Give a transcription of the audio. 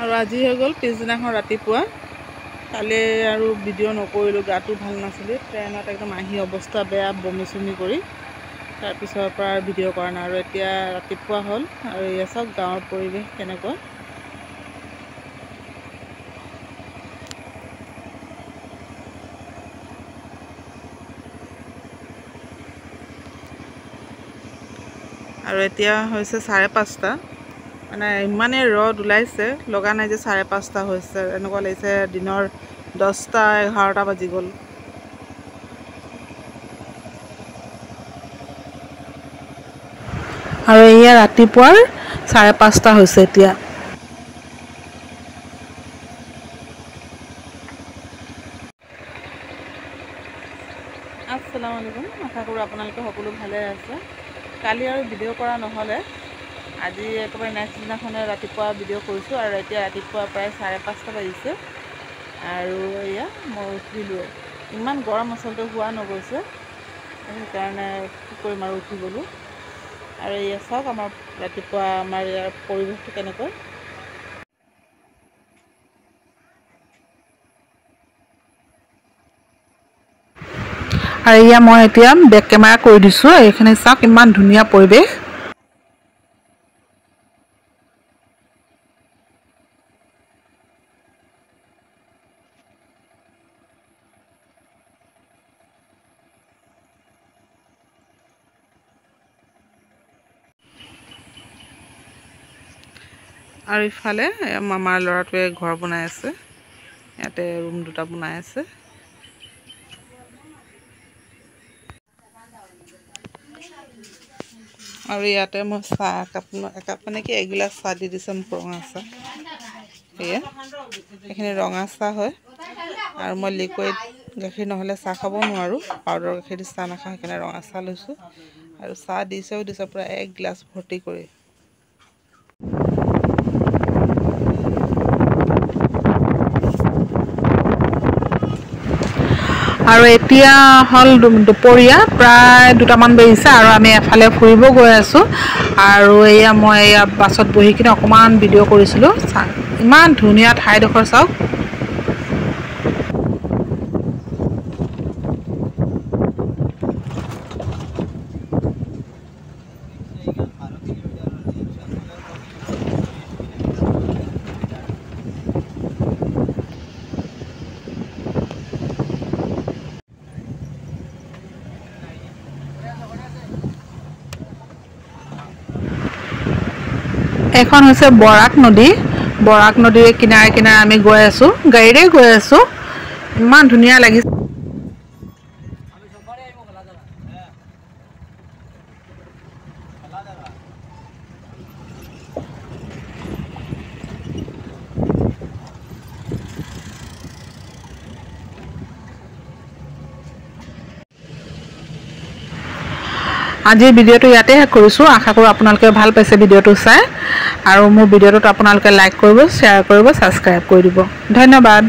আৰু আজি হৈ গ'ল পিছদিনাখন ৰাতিপুৱা। কালি আৰু ভিডিঅ' নকৰিলোঁ, গাটো ভাল নাছিলে। ট্ৰেইনত একদম আহি অৱস্থা বেয়া, বমি চমি কৰি তাৰপিছৰ পৰা ভিডিঅ' কৰা নাই। আৰু এতিয়া ৰাতিপুৱা হ'ল আৰু এয়া চাওক গাঁৱৰ পৰিৱেশ কেনেকুৱা। আৰু এতিয়া হৈছে 5:30, মানে ইমানেই ৰ'দ ওলাইছে, লগা নাই যে 5:30 হৈছে, এনেকুৱা লাগিছে দিনৰ 10টা 11টা বাজি গ'ল। আৰু এয়া ৰাতিপুৱাৰ 5:30 হৈছে এতিয়া। আসসালামু আলাইকুম, আশা কৰোঁ আপোনালোকে সকলো ভালে আছে। কালি আৰু ভিডিঅ' কৰা নহ'লে, আজি একেবাৰে নেক্সট দিনাখনে ৰাতিপুৱা ভিডিঅ' কৰিছোঁ। আৰু এতিয়া ৰাতিপুৱা প্ৰায় 5:30 বাজিছে আৰু এয়া মই উঠিলোঁ। ইমান গৰম আচলতে হোৱা নগৈছে, সেইকাৰণে কি কৰিম আৰু উঠি গ'লোঁ। আৰু এয়া চাওক আমাৰ ৰাতিপুৱা আমাৰ ইয়াৰ পৰিৱেশটো কেনেকৈ। আৰু এয়া মই এতিয়া বেক কেমেৰা কৰি দিছোঁ। এইখিনি চাওক ইমান ধুনীয়া পৰিৱেশ। আৰু ইফালে মামাৰ ল'ৰাটোৱে ঘৰ বনাই আছে, ইয়াতে ৰুম 2টা বনাই আছে। আৰু ইয়াতে মই চাহ একাপ মানে কি এগিলাচ চাহ দি দিছোঁ, মোক ৰঙা চাহ। এয়া এইখিনি ৰঙা চাহ হয়। আৰু মই লিকুইড গাখীৰ নহ'লে চাহ খাব নোৱাৰোঁ, পাউদাৰ গাখীৰ দি চাহ নাখাওঁ, সেইকাৰণে ৰঙা চাহ লৈছোঁ। আৰু চাহ দিছে পূৰা 1 গিলাচ ভৰ্তি কৰি। আৰু এতিয়া হ'ল দুপৰীয়া প্ৰায় 2টামান বাজিছে আৰু আমি এফালে ফুৰিব গৈ আছোঁ। আৰু এয়া মই এয়া বাছত বহি কিনে অকণমান ভিডিঅ' কৰিছিলোঁ। ইমান ধুনীয়া ঠাইডোখৰ চাওক। এখন হৈছে বৰাক নদী। বৰাক নদীৰ কিনাৰে কিনাৰে আমি গৈ আছোঁ, গাড়ীৰে গৈ আছোঁ। ইমান ধুনীয়া লাগিছে। আজিৰ ভিডিঅ'টো ইয়াতে শেষ কৰিছোঁ। আশা কৰোঁ আপোনালোকে ভাল পাইছে ভিডিঅ'টো চাই। আৰু মোৰ ভিডিঅ'টোত আপোনালোকে লাইক কৰিব, শ্বেয়াৰ কৰিব, ছাবস্ক্ৰাইব কৰি দিব। ধন্যবাদ।